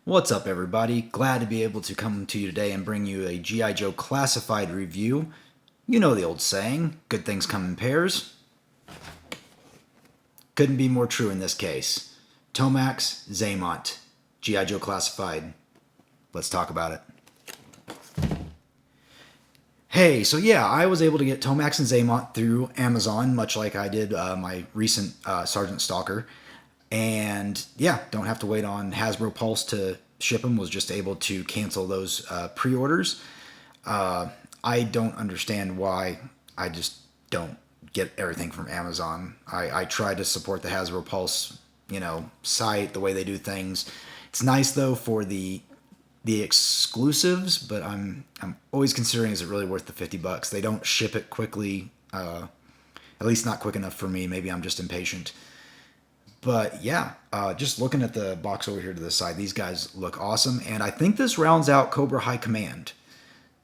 What's up, everybody? Glad to be able to come to you today and bring you a G.I. Joe classified review. You know the old saying, good things come in pairs. Couldn't be more true in this case. Tomax, Xamot, G.I. Joe classified. Let's talk about it. Hey, so yeah, I was able to get Tomax and Xamot through Amazon, much like I did my recent Sergeant Stalker. And yeah, don't have to wait on Hasbro Pulse to ship them. Was just able to cancel those pre-orders. I don't understand why. I just don't get everything from Amazon. I try to support the Hasbro Pulse, site, the way they do things. It's nice though for the exclusives, but I'm always considering, is it really worth the $50? They don't ship it quickly, at least not quick enough for me. Maybe I'm just impatient. But yeah, just looking at the box over here to the side, these guys look awesome, and I think this rounds out Cobra High Command.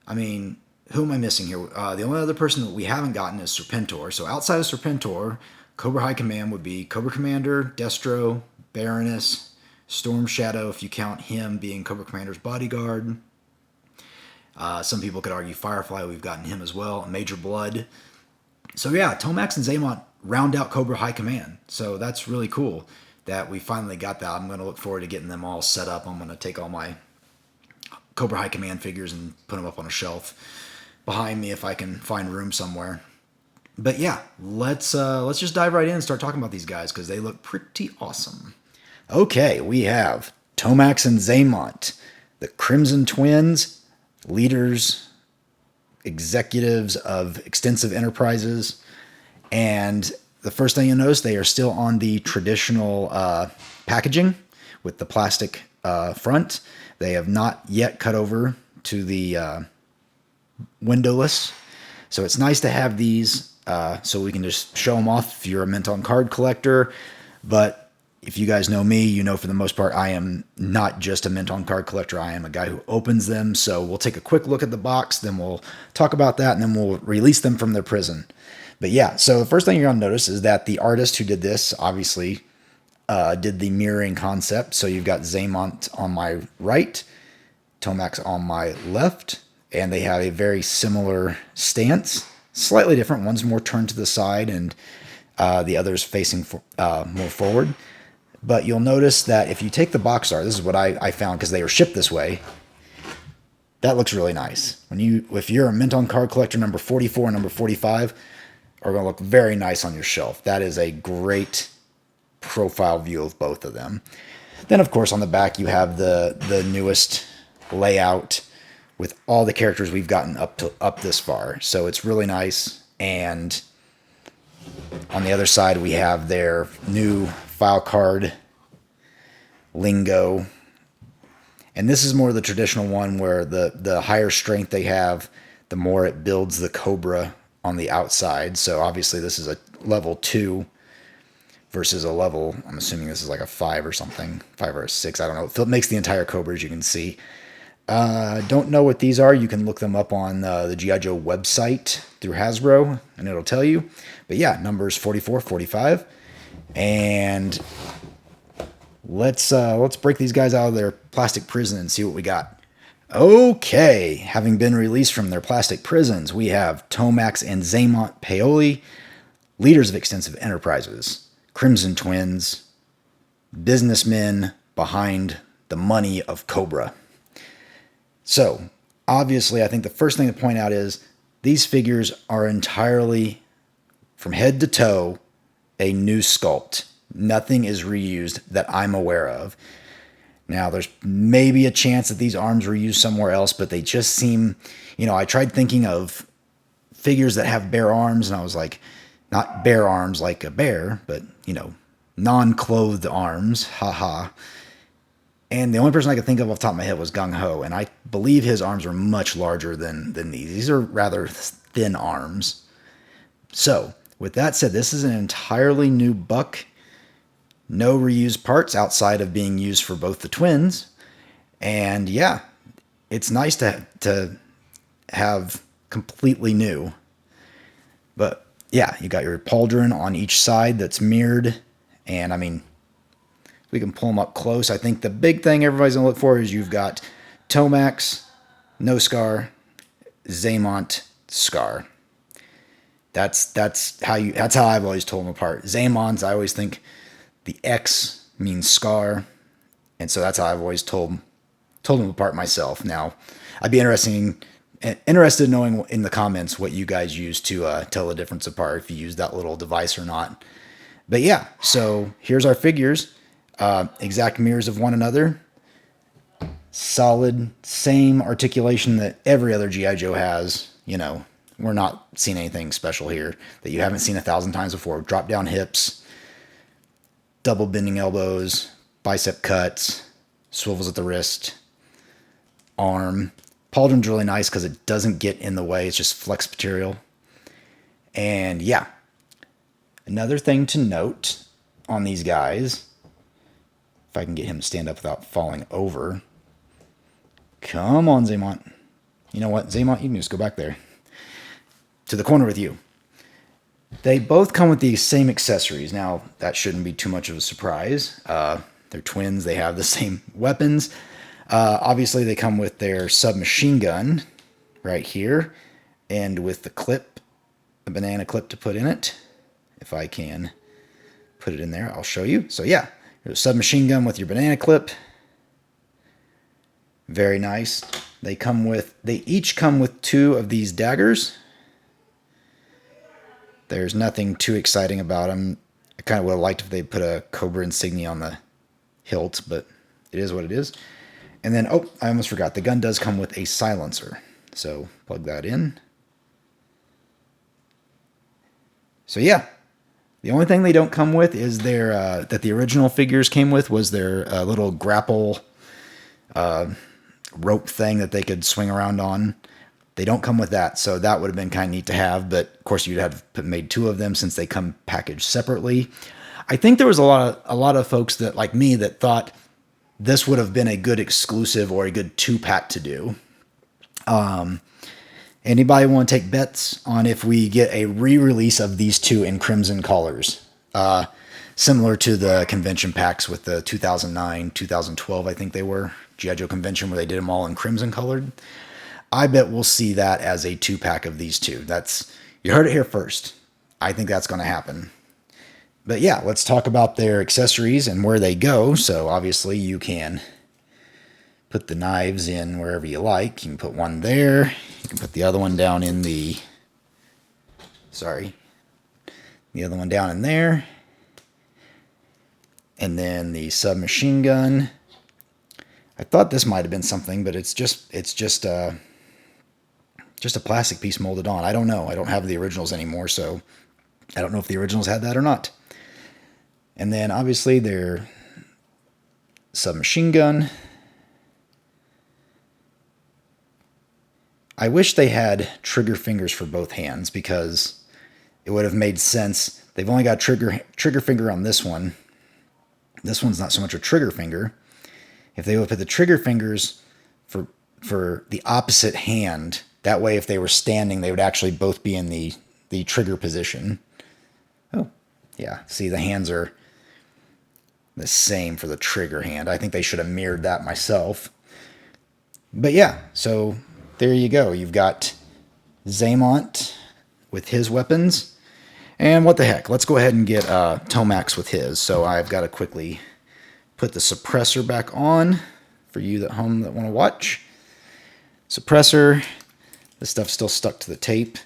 I mean, who am I missing here? The only other person that we haven't gotten is Serpentor. So outside of Serpentor, Cobra High Command would be Cobra Commander, Destro, Baroness, Storm Shadow, if you count him being Cobra Commander's bodyguard. Some people could argue Firefly, we've gotten him as well, Major Blood. So yeah, Tomax and Xamot round out Cobra High Command. So that's really cool that we finally got that. I'm going to look forward to getting them all set up. I'm going to take all my Cobra High Command figures and put them up on a shelf behind me if I can find room somewhere. But yeah, let's just dive right in and start talking about these guys because they look pretty awesome. Okay, we have Tomax and Xamot, the Crimson Twins, leaders, executives of extensive enterprises. And the first thing you'll notice, they are still on the traditional packaging with the plastic front. They have not yet cut over to the windowless. So it's nice to have these so we can just show them off if you're a mint on card collector. But if you guys know me, you know for the most part I am not just a mint on card collector. I am a guy who opens them. So we'll take a quick look at the box, then we'll talk about that, and then we'll release them from their prison. But yeah, so the first thing you're going to notice is that the artist who did this obviously did the mirroring concept. So you've got Xamot on my right, Tomax on my left, and they have a very similar stance. Slightly different. One's more turned to the side and the other's facing more forward. But you'll notice that if you take the box art, this is what I found because they were shipped this way. That looks really nice. If you're a mint on card collector, number 44 and number 45 are going to look very nice on your shelf. That is a great profile view of both of them. Then, of course, on the back, you have the newest layout with all the characters we've gotten up this far. So it's really nice. And on the other side, we have their new file card lingo. And this is more the traditional one where the higher strength they have, the more it builds the Cobra on the outside. So obviously this is a level 2 versus a level, I'm assuming this is like a 5 or something, 5 or a 6, I don't know. It makes the entire Cobra, as you can see. Don't know what these are. You can look them up on the G.I. Joe website through Hasbro, and it'll tell you. But yeah, numbers 44, 45. And let's break these guys out of their plastic prison and see what we got. Okay, having been released from their plastic prisons, we have Tomax and Xamot Paoli, leaders of extensive enterprises, Crimson Twins, businessmen behind the money of Cobra. So, obviously, I think the first thing to point out is these figures are entirely, from head to toe, a new sculpt. Nothing is reused that I'm aware of. Now, there's maybe a chance that these arms were used somewhere else, but they just seem, I tried thinking of figures that have bare arms, and I was like, not bare arms like a bear, but, non-clothed arms, haha. And the only person I could think of off the top of my head was Gung Ho, and I believe his arms are much larger than these. These are rather thin arms. So, with that said, this is an entirely new buck. No reused parts outside of being used for both the twins. And yeah, it's nice to have completely new. But yeah, you got your pauldron on each side that's mirrored. And I mean, We can pull them up close. I think the big thing everybody's going to look for is you've got Tomax, no scar, Xamot, scar. That's how I've always told them apart. Xamot's, I always think the X means scar, and so that's how I've always told them apart myself. Now, I'd be interested in knowing in the comments what you guys use to tell the difference apart, if you use that little device or not. But yeah, so here's our figures. Exact mirrors of one another. Solid, same articulation that every other G.I. Joe has. You know, we're not seeing anything special here that you haven't seen 1,000 times before. Drop down hips, double bending elbows, bicep cuts, swivels at the wrist, arm. Pauldron's really nice because it doesn't get in the way. It's just flex material. And yeah, another thing to note on these guys, if I can get him to stand up without falling over. Come on, Xamot. You know what, Xamot, you can just go back there to the corner with you. They both come with the same accessories. Now, that shouldn't be too much of a surprise. They're twins. They have the same weapons. Obviously, they come with their submachine gun right here, and with the clip, a banana clip to put in it. If I can put it in there, I'll show you. So yeah, your submachine gun with your banana clip. Very nice. They each come with 2 of these daggers. There's nothing too exciting about them. I kind of would have liked if they put a Cobra insignia on the hilt, but it is what it is. And then, oh, I almost forgot. The gun does come with a silencer. So plug that in. So yeah, the only thing they don't come with is their, that the original figures came with, was their little grapple rope thing that they could swing around on. They don't come with that, so that would have been kind of neat to have, but of course you'd have made 2 of them since they come packaged separately. I think there was a lot of folks that, like me, that thought this would have been a good exclusive or a good 2-pack to do. Anybody want to take bets on if we get a re-release of these 2 in crimson colors? Similar to the convention packs with the 2009, 2012, I think they were, G.I. Joe convention, where they did them all in crimson colored. I bet we'll see that as a 2-pack of these 2. You heard it here first. I think that's going to happen. But yeah, let's talk about their accessories and where they go. So obviously you can put the knives in wherever you like. You can put one there. You can put the other one down in the other one down in there. And then the submachine gun. I thought this might have been something, but it's just a plastic piece molded on. I don't know. I don't have the originals anymore, so I don't know if the originals had that or not. And then obviously their submachine gun. I wish they had trigger fingers for both hands, because it would have made sense. They've only got trigger finger on this one. This one's not so much a trigger finger. If they would put the trigger fingers for the opposite hand, that way if they were standing, they would actually both be in the trigger position. Oh, yeah. See, the hands are the same for the trigger hand. I think they should have mirrored that myself. But yeah, so there you go. You've got Xamot with his weapons. And what the heck, let's go ahead and get Tomax with his. So I've got to quickly put the suppressor back on for you at home that want to watch. Suppressor. This stuff's still stuck to the tape.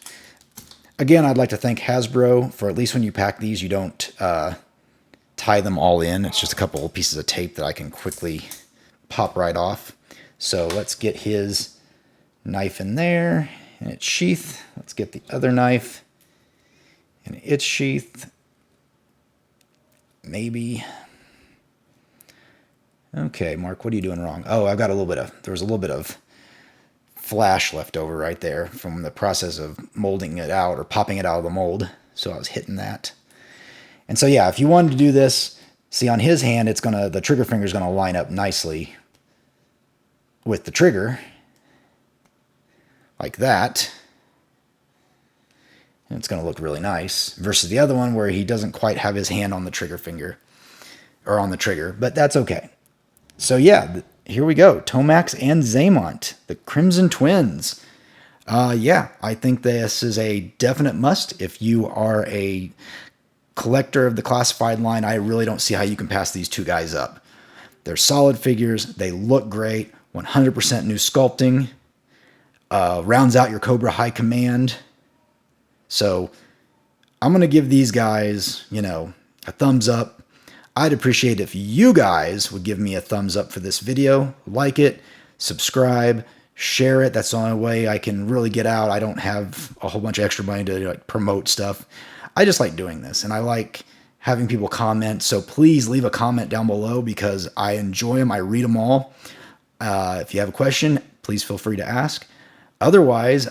Again, I'd like to thank Hasbro for, at least when you pack these, you don't tie them all in. It's just a couple of pieces of tape that I can quickly pop right off. So let's get his knife in there and its sheath. Let's get the other knife in its sheath. Maybe. Okay, Mark, what are you doing wrong? Oh, there was a little bit of flash left over right there from the process of molding it out or popping it out of the mold. So I was hitting that. And so yeah, if you wanted to do this, see on his hand, the trigger finger is going to line up nicely with the trigger like that. And it's going to look really nice versus the other one where he doesn't quite have his hand on the trigger finger. or on the trigger, but that's okay. So yeah, here we go. Tomax and Xamot, the Crimson Twins. Yeah, I think this is a definite must. If you are a collector of the classified line, I really don't see how you can pass these two guys up. They're solid figures. They look great. 100% new sculpting. Rounds out your Cobra High Command. So I'm going to give these guys, a thumbs up. I'd appreciate if you guys would give me a thumbs up for this video. Like it, subscribe, share it. That's the only way I can really get out. I don't have a whole bunch of extra money to promote stuff. I just like doing this, and I like having people comment. So please leave a comment down below because I enjoy them. I read them all. If you have a question, please feel free to ask. Otherwise,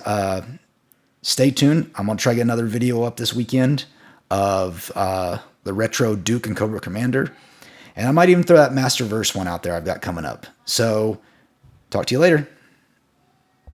stay tuned. I'm going to try to get another video up this weekend of the retro Duke and Cobra Commander. And I might even throw that Masterverse one out there I've got coming up. So talk to you later.